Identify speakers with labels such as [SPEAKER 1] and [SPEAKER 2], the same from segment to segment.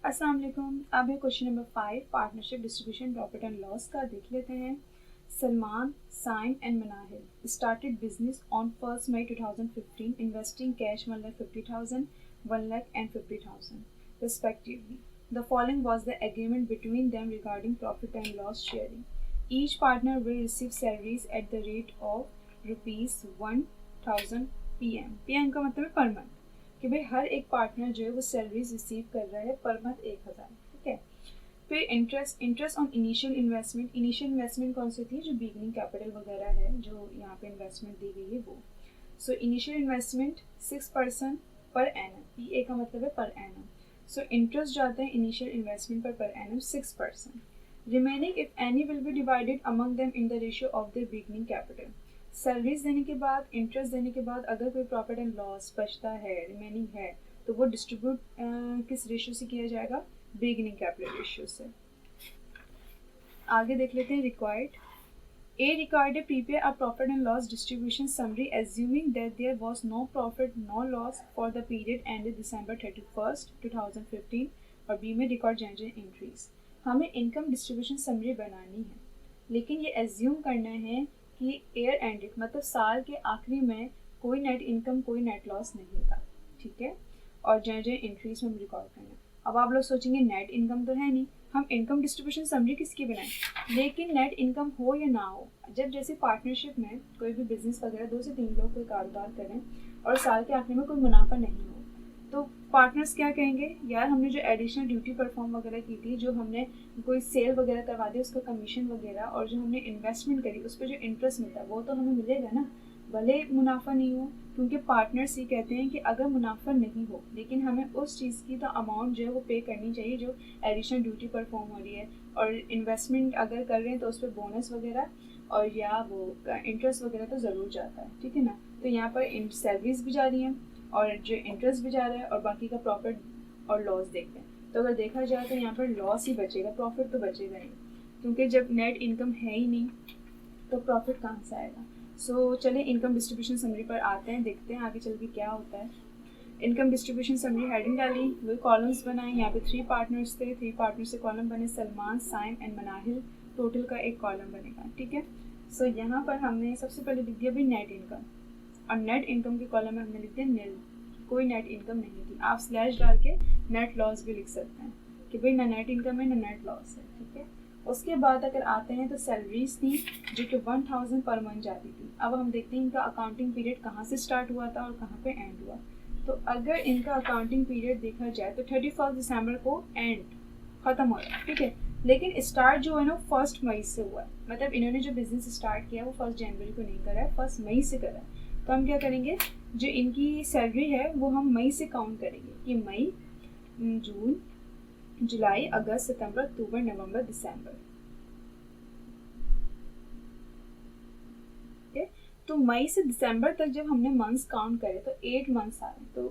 [SPEAKER 1] अस्सलाम वालेकुम। अब है question number 5, partnership distribution profit and loss का देख लेते हैं। Salman, Saim and Manahil started business on 1st May 2015 investing cash 1,50,000, 1,50,000 respectively. The following was the agreement between them regarding profit and loss sharing. Each partner will receive salaries at the rate of rupees 1,000 PM. PM का मतलब है per month, कि भाई हर एक partner जो है वो salaries receive कर रहा है पर मंथ 1,000। ठीक है। फिर इंटरेस्ट ऑन इनिशियल इन्वेस्टमेंट कौन सी थी, जो बिगनिंग कैपिटल वगैरह है जो यहाँ पे इन्वेस्टमेंट दी गई है वो। So initial investment 6% per annum, P A का मतलब है पर एनम। सो इंटरेस्ट जाता है initial investment per annum 6%। Remaining if any will be divided among them in the ratio of the beginning capital. Salaries देने के बाद, interest देने के बाद अगर कोई प्रॉफिट एंड लॉस बचता है, रिमेनिंग है, तो वो डिस्ट्रीब्यूट किस रेशियो से किया जाएगा, बिगनिंग कैपिटल रेशियो से। आगे देख लेते हैं required. A required to prepare a profit and loss distribution summary assuming that there was no profit no loss for the period ended December 31st, 2015 और B में रिकॉर्ड जनरल एंट्रीज। हमें income distribution summary बनानी है, लेकिन ये assume करना है कि ईयर एंडेड मतलब साल के आखिरी में कोई नेट इनकम कोई नेट लॉस नहीं था। ठीक है। और जनरल एंट्रीज में हम रिकॉर्ड करना है। अब आप लोग सोचेंगे नेट इनकम तो है नहीं, हम इनकम डिस्ट्रीब्यूशन समरी किसकी बनाएं। लेकिन नेट इनकम हो या ना हो, जब जैसे पार्टनरशिप में कोई भी बिजनेस वगैरह 2 से 3 लोग कोई कारोबार करें और साल के आखिर में कोई मुनाफा नहीं हो, तो पार्टनर्स क्या कहेंगे, यार हमने जो एडिशनल ड्यूटी परफॉर्म वगैरह की थी, जो हमने कोई सेल वगैरह करवा दी उसका कमीशन वगैरह, और जो हमने इन्वेस्टमेंट करी उस पर जो इंटरेस्ट मिलता है वो तो हमें मिलेगा ना, भले मुनाफा नहीं हो। क्योंकि पार्टनर्स ये कहते हैं कि अगर मुनाफा नहीं हो लेकिन हमें उस चीज़ की तो अमाउंट जो है वो पे करनी चाहिए जो एडिशनल ड्यूटी परफॉर्म हो रही है, और इन्वेस्टमेंट अगर कर रहे हैं तो उस पर बोनस वगैरह और या वो इंटरेस्ट वगैरह तो ज़रूर जाता है। ठीक है ना। तो यहाँ पर सैलरीज भी जा रही हैं और जो इंटरेस्ट भी जा रहा है और बाकी का प्रॉफिट और लॉस देखते हैं। तो अगर देखा जाए तो यहाँ पर लॉस ही बचेगा, प्रॉफिट तो बचेगा नहीं, क्योंकि जब नेट इनकम है ही नहीं तो प्रॉफिट कहाँ से आएगा। सो चलिए इनकम डिस्ट्रीब्यूशन समरी पर आते हैं, देखते हैं आगे चल के क्या होता है। इनकम डिस्ट्रीब्यूशन समरी हेडिंग डाली, वही कॉलम्स बनाए। यहाँ पे 3 पार्टनर्स थे, 3 पार्टनर से कॉलम बने सलमान, साइम एंड मनाहिल, टोटल का एक कॉलम बनेगा। ठीक है। सो यहाँ पर हमने सबसे पहले लिख दिया भी नेट इनकम, और नेट इनकम के कॉलम में हमने लिख दिया नील, कोई नेट इनकम नहीं थी। आप स्लैश डाल के नेट लॉस भी लिख सकते हैं कि भाई ना नेट इनकम है ना नेट लॉस है। ठीक है। उसके बाद अगर आते हैं तो सैलरीज थी जो कि 1,000 पर मंथ जाती थी। अब हम देखते हैं इनका अकाउंटिंग पीरियड कहाँ से स्टार्ट हुआ था और कहाँ पे एंड हुआ। तो अगर इनका अकाउंटिंग पीरियड देखा जाए तो 31 दिसंबर को एंड खत्म हो रहा है। ठीक है। लेकिन स्टार्ट जो है ना 1 मई से हुआ है, मतलब इन्होंने जो बिजनेस स्टार्ट किया वो 1 जनवरी को नहीं करा है, 1 मई से करा है। तो हम क्या करेंगे, जो इनकी सैलरी है वो हम मई से काउंट करेंगे कि मई, जून, जुलाई, अगस्त, सितंबर, अक्टूबर, नवंबर, दिसंबर। तो मई से दिसंबर तक जब हमने मंथ्स काउंट करे तो 8 मंथ्स आ रहे हैं। तो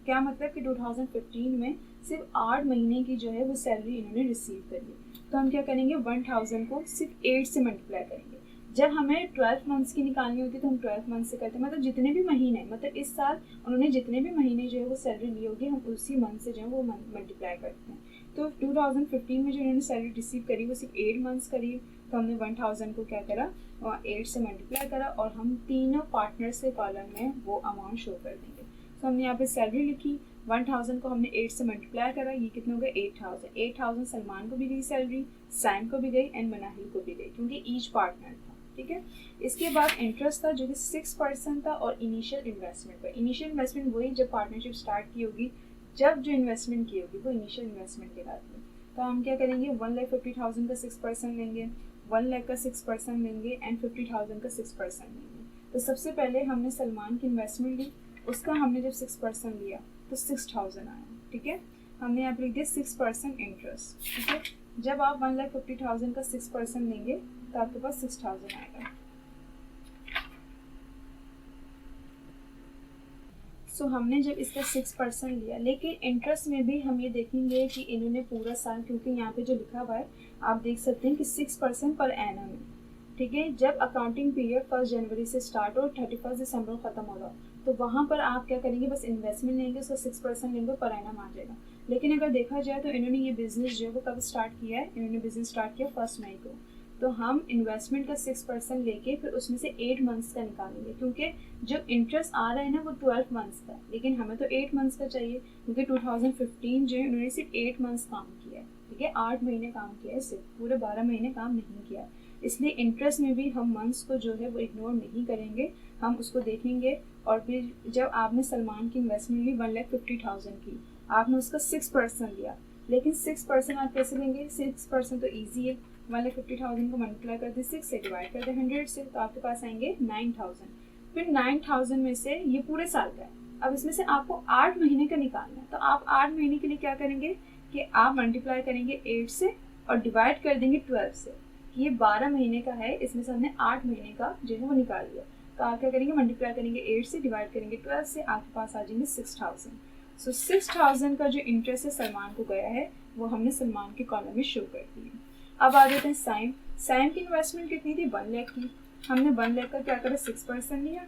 [SPEAKER 1] क्या मतलब कि 2015 में सिर्फ 8 महीने की जो है वो सैलरी इन्होंने रिसीव करी है। तो हम क्या करेंगे, 1,000 को सिर्फ 8 से मल्टीप्लाई करेंगे। जब हमें 12 मंथ्स की निकालनी होती है तो हम 12 मंथ से करते हैं, मतलब जितने भी महीने, मतलब इस साल उन्होंने जितने भी महीने जो है वो सैलरी ली होगी हम उसी मंथ से जो है वो मल्टीप्लाई करते हैं। तो 2015 में जो इन्होंने सैलरी रिसीव करी वो सिर्फ 8 मंथ्स करी, तो हमने 1,000 को क्या करा, 8 से मल्टीप्लाई करा और हम तीनों पार्टनर्स के कॉलम में वो अमाउंट शो कर देंगे। तो हमने यहाँ पे सैलरी लिखी, 1,000 को हमने 8 से मल्टीप्लाई करा, ये कितने हो गए 8,000। 8,000 सलमान को भी गई सैलरी, सैम को भी गई एंड मनाहिल को भी गई, क्योंकि ईच पार्टनर था। ठीक है। इसके बाद इंटरेस्ट था जो कि 6% था, और इनिशियल इन्वेस्टमेंट पर, इनिशियल इन्वेस्टमेंट वही जब पार्टनरशिप स्टार्ट की होगी, जब जो इन्वेस्टमेंट की होगी वो इनिशियल इन्वेस्टमेंट के बाद में। तो हम क्या करेंगे, 1,50,000 का 6% लेंगे, 1 लाख का 6% लेंगे एंड 50,000 का 6% लेंगे। तो सबसे पहले हमने सलमान की इन्वेस्टमेंट ली, उसका हमने जब 6% लिया तो 6,000 आया। ठीक है। हमने यहाँ पर लिख दिया 6% इंटरेस्ट। ठीक है। जब आप 1,50,000 का 6% लेंगे तो आपके पास 6,000 आएगा। सो हमने जब इसका 6% लिया, लेकिन इंटरेस्ट में भी हम ये देखेंगे कि इन्होंने पूरा साल, क्योंकि यहाँ पे जो लिखा हुआ है आप देख सकते हैं कि 6% पर एनम है। ठीक है। जब अकाउंटिंग पीरियड 1 जनवरी से स्टार्ट हो 31 दिसंबर को खत्म हो रहा, तो वहाँ पर आप क्या करेंगे, बस इन्वेस्टमेंट लेंगे, उसका 6% लेंगे, पर एनम आ जाएगा। लेकिन अगर देखा जाए तो इन्होंने ये बिज़नेस जो है वो कब स्टार्ट किया है, इन्होंने बिज़नेस स्टार्ट किया 1 मई को। तो हम इन्वेस्टमेंट का 6% लेके फिर उसमें से 8 मंथ्स का निकालेंगे, क्योंकि जो इंटरेस्ट आ रहा है ना वो 12 मंथ्स का, लेकिन हमें तो 8 मंथ्स का चाहिए, क्योंकि 2015 जो है उन्होंने सिर्फ 8 मंथ्स काम किया है, ठीक है, 8 महीने काम किया है, सिर्फ पूरे 12 महीने काम नहीं किया। इसलिए इंटरेस्ट में भी हम मंथ्स को जो है वो इग्नोर नहीं करेंगे, हम उसको देखेंगे। और फिर जब आपने सलमान की इन्वेस्टमेंट ली 1,50,000 की, आपने उसका 6% लिया, लेकिन 6% आप कैसे लेंगे, 6% तो ईजी है, 1,50,000 को मल्टीप्लाई कर दे 6 से, डिवाइड कर दे 100 से, तो आपके पास आएंगे 9,000। फिर 9,000 में से ये पूरे साल का है, अब इसमें से आपको 8 महीने का निकालना है, तो आप 8 महीने के लिए क्या करेंगे कि आप मल्टीप्लाई करेंगे 8 से और डिवाइड कर देंगे 12 से, कि ये 12 महीने का है, इसमें से हमने 8 महीने का जो है वो निकाल लिया। तो आप क्या करेंगे, मल्टीप्लाई करेंगे 8 से, डिवाइड करेंगे 12 से, आपके पास आ जाएंगे 6,000। सो 6,000 का जो इंटरेस्ट है सलमान को गया है, वो हमने सलमान के कॉलम में शो कर दी। अब आ जाते हैं साइम। साइम की इन्वेस्टमेंट कितनी थी, 1 लाख की, हमने 1 लाख का क्या करा, 6% लिया,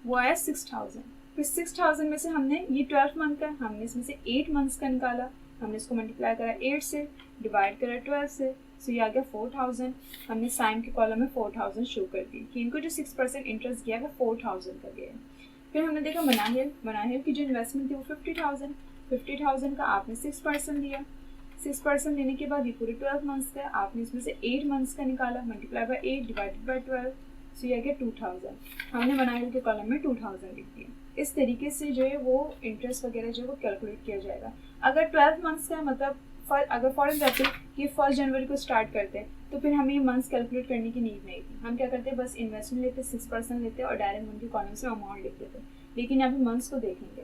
[SPEAKER 1] वो आया 6,000। फिर 6,000 में से हमने ये 12 मंथ का, हमने इसमें से 8 मंथ्स का निकाला, हमने इसको मल्टीप्लाई करा 8 से, डिवाइड करा 12 से, सो ये आ गया 4,000। हमने साइम के कॉलम में 4,000 शो कर दी कि इनको जो 6% इंटरेस्ट गया वो 4,000 का गया। फिर हमने देखा मनाहिल की जो इन्वेस्टमेंट थी वो 50,000 का, आपने 6% लिया, 6% लेने के बाद ये पूरे 12 मंथ्स का, आपने इसमें से 8 मंथ्स का निकाला, मल्टीप्लाई बाय 8 डिवाइडेड बाय 12, सो ये आ गया 2,000। हमने मनाहिल के कॉलम में 2,000 लिख दिया। इस तरीके से जो है वो इंटरेस्ट वगैरह जो है वो कैलकुलेट किया जाएगा। अगर 12 मंथ्स का मतलब अगर फॉर एग्जाम्पल ये 1 जनवरी को स्टार्ट करते हैं, तो फिर हमें ये मंथ्स कैलकुलेट करने की नीड नहीं थी, हम क्या करते हैं, बस इन्वेस्टमेंट लेते 6% लेते और डायरेक्ट उनके कॉलम से अमाउंट लिख देते। लेकिन यहाँ पे मंथ्स को देखेंगे,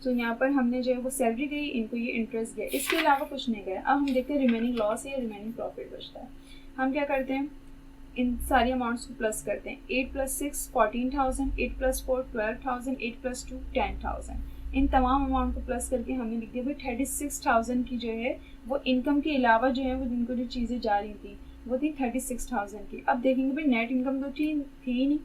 [SPEAKER 1] तो यहाँ पर हमने जो है वो सैलरी गई, इनको ये इंटरेस्ट गया, इसके अलावा कुछ नहीं गया। अब हम देखते हैं रिमेनिंग लॉस या रिमेनिंग प्रॉफिट बचता है। हम क्या करते हैं, इन सारी अमाउंट्स को प्लस करते हैं, 8 + 6 14,000, 8 + 4 12,000, 8 + 2 10,000। इन तमाम अमाउंट को प्लस करके हमने लिख दिया भाई 36,000 की जो है वो इनकम के अलावा जो है वो जिनको जो चीज़ें जा रही थी वो थी 36,000 की। अब देखेंगे भाई नेट इनकम तो थी नहीं,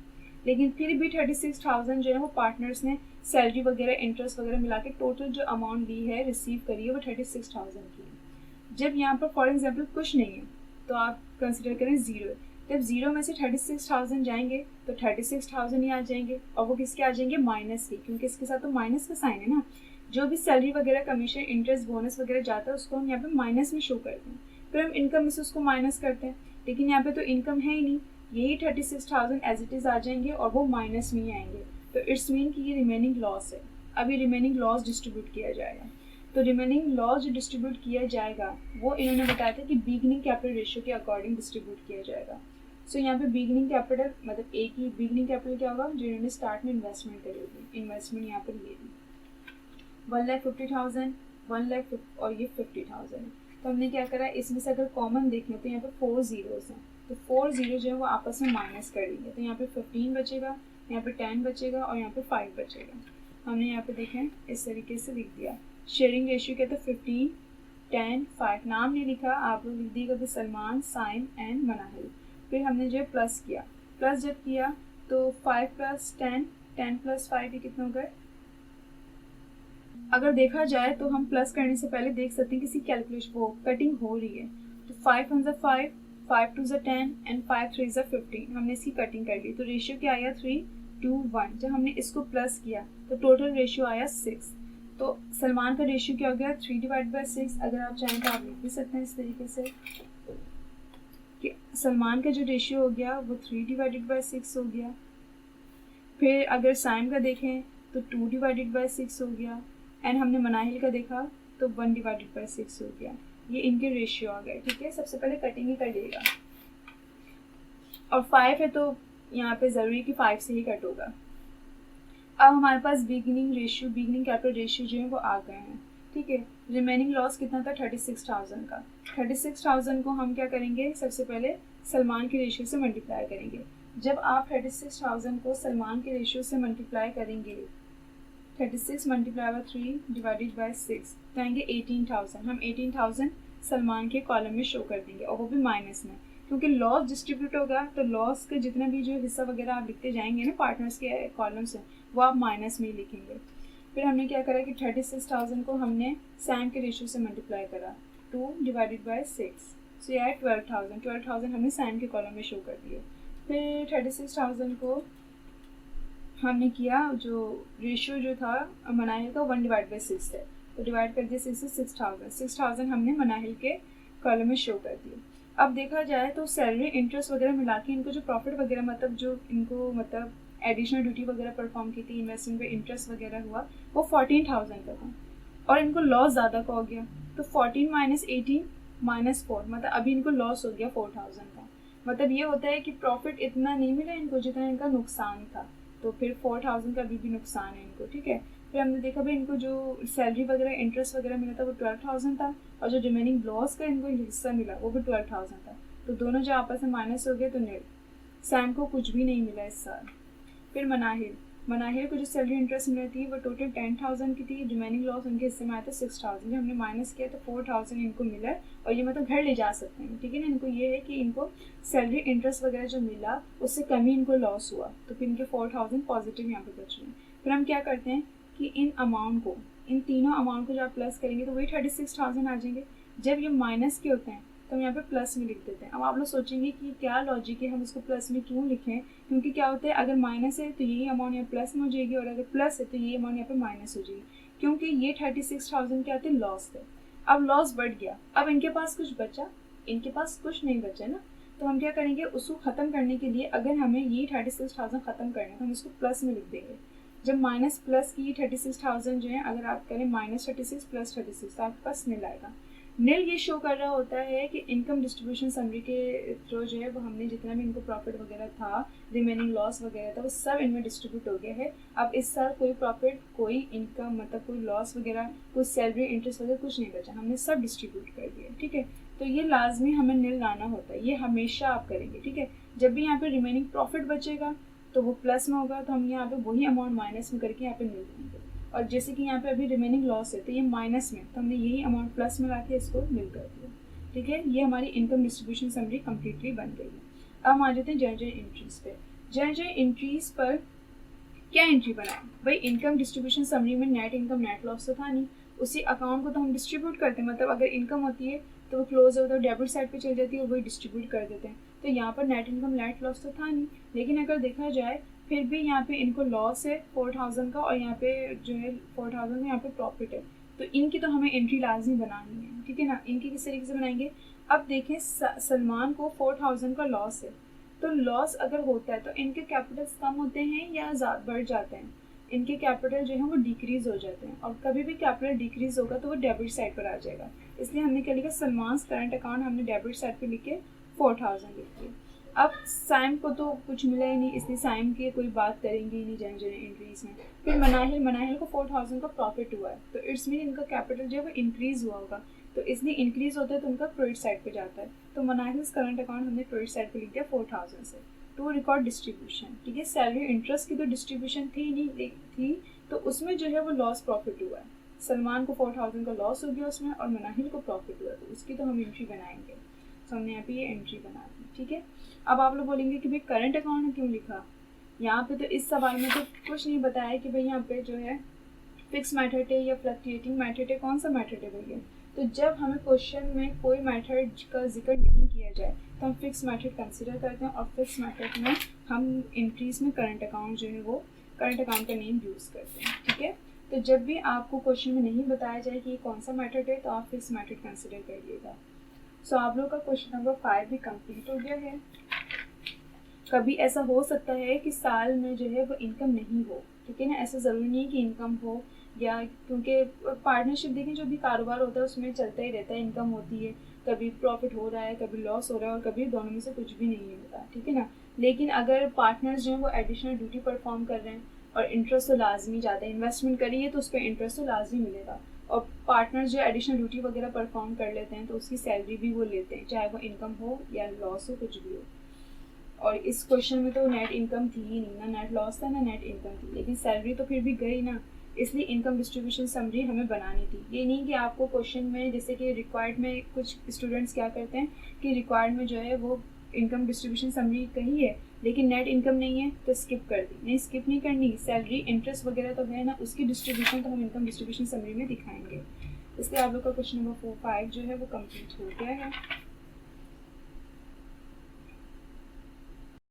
[SPEAKER 1] लेकिन फिर भी 36,000 जो है वो पार्टनर्स ने सैलरी वगैरह इंटरेस्ट वगैरह मिला के टोटल जो अमाउंट ली है रिसीव करी है वो 36,000 की। जब यहाँ पर फॉर एग्जाम्पल कुछ नहीं है तो आप कंसिडर करें ज़ीरो, जब ज़ीरो में से 36,000 जाएंगे तो 36,000 ही आ जाएंगे, और वो किसके आ जाएंगे, माइनस के, क्योंकि इसके साथ तो माइनस का साइन है ना। जो भी सैलरी वगैरह कमीशन इंटरेस्ट बोनस वगैरह जाता है उसको हम यहाँ पे माइनस में शो करते हैं, फिर हम इनकम में से उसको माइनस करते हैं, लेकिन यहाँ पे तो इनकम है ही नहीं, यही 36,000 एज इट इज़ आ जाएंगे और वो माइनस में ही आएंगे। तो इट्स मीन कि ये रिमेनिंग लॉस है। अब ये रिमेनिंग लॉस डिस्ट्रीब्यूट किया जाएगा, तो रिमेनिंग लॉस जो डिस्ट्रीब्यूट किया जाएगा वो इन्होंने बताया था कि बिगनिंग कैपिटल रेशियो के अकॉर्डिंग डिस्ट्रीब्यूट किया जाएगा। सो यहाँ पे बिगनिंग कैपिटल मतलब एक ही बिगनिंग कैपिटल क्या होगा, जो इन्होंने स्टार्ट में इन्वेस्टमेंट करी होगी, इन्वेस्टमेंट यहाँ पर ये थी 1,50,000, 1 लाख और ये 50,000। तो हमने क्या करा, इसमें से अगर कॉमन देखें तो यहाँ पे 4 जीरोस हैं, तो 4 जीरो जो है वो आपस में माइनस कर देंगे, तो यहाँ पे 15 बचेगा, यहाँ पे 10 बचेगा और यहाँ पे 5 बचेगा। हमने यहाँ पे देखें इस तरीके से लिख दिया। शेयरिंग रेशियो क्या था, 15 10 5, नाम नहीं लिखा, आप लोग लिख दिएगा सलमान, साइम एंड मनाहिल। फिर हमने जो है प्लस किया, प्लस जब किया तो 5 + 10, 10 + 5 ये कितना हो गए। अगर देखा जाए तो हम प्लस करने से पहले देख सकते हैं किसी कैलकुलेशन वो कटिंग हो रही है, तो 5 × 5, 5 × 10 एंड 5 × 3 = 15, हमने इसकी कटिंग कर ली, तो रेशियो क्या आया 3:1। जब हमने इसको प्लस किया तो टोटल रेशियो आया 6। तो सलमान का रेशियो क्या हो गया, 3/6। अगर आप चाहें तो आप लिख भी सकते हैं इस तरीके से कि सलमान का जो रेशियो हो गया वो 3/6 हो गया। फिर अगर साइम का देखें तो 2/6 हो गया, एंड हमने मनाहिल का देखा तो 1/6 हो गया। ये इनके रेशियो आ गए, ठीक है। सबसे पहले कटिंग ही कर लेगा, और 5 है तो यहाँ पे ज़रूरी कि 5 से ही कट होगा। अब हमारे पास बिगिनिंग कैपिटल रेशियो जो है वो आ गए हैं, ठीक है। रिमेनिंग लॉस कितना था, 36,000 का। 36,000 को हम क्या करेंगे, सबसे पहले सलमान के रेशियो से मल्टीप्लाई करेंगे। जब आप 36,000 को सलमान के रेशियो से मल्टीप्लाई करेंगे, 36 × 3 / 6 तो आएंगे 18,000। हम 18,000 सलमान के कॉलम में शो कर देंगे, और वो भी माइनस में, क्योंकि लॉस डिस्ट्रीब्यूट होगा तो लॉस का जितना भी जो हिस्सा वगैरह आप लिखते जाएंगे ना पार्टनर्स के कॉलम से, वो आप माइनस में ही लिखेंगे। फिर हमने क्या करा कि 36,000 को हमने सैम के रेशियो से मल्टीप्लाई करा, 2 डिवाइडेड बाय 6, सो ये है 12,000 हमने सैम के कॉलम में शो कर दिए। फिर 36,000 को हमने किया, जो रेशियो जो था मनाहिल का 1 डिवाइड बाई 6 है, तो डिवाइड कर दिया 6 से 6,000 हमने मनाहिल के कॉलम में शो कर दिए। अब देखा जाए तो सैलरी इंटरेस्ट वगैरह मिला के इनको जो प्रॉफिट वगैरह मतलब जो इनको मतलब एडिशनल ड्यूटी वगैरह परफॉर्म की थी, इन्वेस्टमेंट पे इंटरेस्ट वगैरह हुआ, वो 14,000 का था और इनको लॉस ज़्यादा का हो गया, तो 14 माइनस 18 माइनस 4, मतलब अभी इनको लॉस हो गया 4,000 का। मतलब ये होता है कि प्रॉफिट इतना नहीं मिला इनको जितना इनका नुकसान था, तो फिर 4,000 का अभी भी नुकसान है इनको, ठीक है। फिर हमने देखा भाई इनको जो सैलरी वगैरह इंटरेस्ट वगैरह मिला था वो 12,000 था, और जो रिमेनिंग लॉस का इनको हिस्सा मिला वो भी 12,000 था, तो दोनों जो आपस में माइनस हो गए तो नील। सैम को कुछ भी नहीं मिला इस साल। फिर मनाहिल को जो सैलरी इंटरेस्ट मिली थी वो टोटल 10,000 की थी, रिमेनिंग लॉस उनके हिस्से में आया था 6,000, जब हमने माइनस किया तो 4,000 इनको मिला, और ये मतलब घर ले जा सकते हैं, ठीक है ना। इनको ये है कि इनको सैलरी इंटरेस्ट वगैरह जो मिला उससे कम ही इनको लॉस हुआ, तो फिर इनके 4,000 पॉजिटिव यहाँ पे बच रहे हैं। फिर हम क्या करते हैं कि इन तीनों अमाउंट को जब आप प्लस करेंगे तो वही 36,000 आ जाएंगे। जब ये माइनस के होते हैं तो हम यहाँ पे प्लस में लिख देते हैं। अब आप लोग सोचेंगे कि क्या लॉजिक है, हम इसको प्लस में क्यों लिखें, क्योंकि क्या होता है अगर माइनस है तो यही अमाउंट यहाँ प्लस में हो जाएगी, और अगर प्लस है तो यही अमाउंट यहाँ पे माइनस हो जाएगी, क्योंकि ये 36,000 क्या थे, लॉस थे। अब लॉस बढ़ गया, अब इनके पास कुछ बचा, इनके पास कुछ नहीं बचा ना, तो हम क्या करेंगे उसको ख़त्म करने के लिए, अगर हमें ये 36,000 ख़त्म करना है तो हम इसको प्लस में लिख देंगे। जब माइनस प्लस की 36,000 जो है अगर आप करें -36 + 36 तो आपके पास नील आएगा। नील ये शो कर रहा होता है कि इनकम डिस्ट्रीब्यूशन समरी के थ्रू जो है वो हमने जितना भी इनको प्रॉफिट वगैरह था, रिमेनिंग लॉस वगैरह था, वो सब इनमें डिस्ट्रीब्यूट हो गया है। अब इस साल कोई प्रॉफिट, कोई इनकम मतलब कोई लॉस वगैरह, कोई सैलरी इंटरेस्ट वगैरह कुछ नहीं बचा, हमने सब डिस्ट्रीब्यूट कर दिया, ठीक है। तो ये लाजमी हमें नील लाना होता है, ये हमेशा आप करेंगे, ठीक है। जब भी यहाँ पे रिमेनिंग प्रॉफिट बचेगा तो वो प्लस में होगा, तो हम यहाँ पे वही अमाउंट माइनस में करके यहाँ पे नील देंगे। और जैसे कि यहाँ पे अभी रिमेनिंग लॉस है तो ये माइनस में, तो हमने यही अमाउंट प्लस में लाके इसको नील कर दिया, ठीक है। ये हमारी इनकम डिस्ट्रीब्यूशन समरी कम्प्लीटली बन गई है। अब हम आ जाते हैं जनरल एंट्रीज पे। जनरल एंट्रीज पर क्या एंट्री बनाए भाई, इनकम डिस्ट्रीब्यूशन समरी में नेट इनकम नेट लॉस तो था नहीं, उसी अकाउंट को तो हम डिस्ट्रीब्यूट करते हैं, मतलब अगर इनकम होती है तो वो क्लोज होता है डेबिट साइड पे चल जाती है, वही डिस्ट्रीब्यूट कर देते हैं। तो यहाँ पर नेट इनकम नेट लॉस तो था नहीं, लेकिन अगर देखा जाए फिर भी यहाँ पे इनको लॉस है 4,000 का, और यहाँ पे जो है 4,000 का यहाँ पे प्रॉफिट है, तो इनकी तो हमें एंट्री लाजमी बनानी है, ठीक है ना। इनकी किस तरीके से बनाएंगे, अब देखें सलमान को 4,000 का लॉस है, तो लॉस अगर होता है तो इनके कैपिटल्स कम होते हैं या बढ़ जाते हैं, इनके कैपिटल जो है वो डिक्रीज हो जाते हैं, और कभी भी कैपिटल डिक्रीज होगा तो वो डेबिट साइड पर आ जाएगा। इसलिए हमने क्या लिखा, सलमान करंट अकाउंट हमने डेबिट साइड पे लिख के 4,000 लिख दिया। अब साइम को तो कुछ मिला ही नहीं, इसलिए साइम की कोई बात करेंगे ही नहीं जनरल एंट्रीज में। फिर मनाहिल को 4,000 का प्रॉफिट हुआ है, तो इट्स मीन इनका कैपिटल जो है वो इंक्रीज हुआ होगा, तो इसलिए इंक्रीज होता है तो उनका क्रेडिट साइड पे जाता है, तो मनाहिल करंट अकाउंट हमने क्रेडिट साइड पे लिख दिया 4,000 से। टू रिकॉर्ड डिस्ट्रीब्यूशन, ठीक है। सैलरी इंटरेस्ट की तो डिस्ट्रीब्यूशन थी नहीं थी, तो उसमें जो है वो लॉस प्रॉफिट हुआ है, सलमान को 4,000 का लॉस हो गया उसमें, और मनाहिल को प्रॉफिट हुआ, तो उसकी तो हम एंट्री बनाएंगे, तो हमने यहाँ पे ये एंट्री बना दी, ठीक है। अब आप लोग बोलेंगे कि भाई करंट अकाउंट में क्यों लिखा, यहाँ पे तो इस सवाल में तो कुछ नहीं बताया कि भाई यहाँ पे जो है फिक्स मेथड है या फ्लक्चुएटिंग मेथड है, कौन सा मेथड है भैया। तो जब हमें क्वेश्चन में कोई मेथड का जिक्र नहीं किया जाए तो हम फिक्स मेथड कंसिडर करते हैं, और फिक्स मेथड में हम एंट्रीज में करंट अकाउंट जो है वो करंट अकाउंट का नेम यूज़ करते हैं, ठीक है। तो जब भी आपको क्वेश्चन में नहीं बताया जाए कि ये कौन सा मेथड है तो आप फिक्स मेथड कंसिडर करिएगा। सो आप लोग का क्वेश्चन नंबर 5 भी कंप्लीट हो गया है। कभी ऐसा हो सकता है कि साल में जो है वो इनकम नहीं हो, ठीक है ना, ऐसा ज़रूरी नहीं है कि इनकम हो, या क्योंकि पार्टनरशिप देखें जो भी कारोबार होता है उसमें चलता ही रहता है, इनकम होती है, कभी प्रॉफिट हो रहा है, कभी लॉस हो रहा है, और कभी दोनों में से कुछ भी नहीं होता, ठीक है ना। लेकिन अगर पार्टनर्स जो हैं वो एडिशनल ड्यूटी परफॉर्म कर रहे हैं और इंटरेस्ट तो लाजमी जाता है, इन्वेस्टमेंट करिए तो उस पर इंटरेस्ट तो लाजमी मिलेगा, और पार्टनर्स जो एडिशनल ड्यूटी वगैरह परफॉर्म कर लेते हैं तो उसकी सैलरी भी वो लेते हैं, चाहे वो इनकम हो या लॉस हो, कुछ भी हो। और इस क्वेश्चन में तो नेट इनकम थी ही नहीं, ना नेट लॉस था ना नेट इनकम थी, लेकिन सैलरी तो फिर भी गई ना, इसलिए इनकम डिस्ट्रीब्यूशन समरी हमें बनानी थी। ये नहीं कि आपको क्वेश्चन में जैसे कि रिक्वायर्ड में कुछ स्टूडेंट्स क्या करते हैं कि रिक्वायर्ड में जो है वो इनकम डिस्ट्रीब्यूशन समरी कही है, लेकिन नेट इनकम नहीं है तो स्किप कर दी। नहीं, स्किप नहीं करनी, सैलरी इंटरेस्ट वगैरह तो है ना, उसकी डिस्ट्रीब्यूशन तो हम इनकम डिस्ट्रीब्यूशन समरी में दिखाएंगे। इसलिए आप लोग का क्वेश्चन नंबर 4, 5 जो है वो कंप्लीट हो गया है।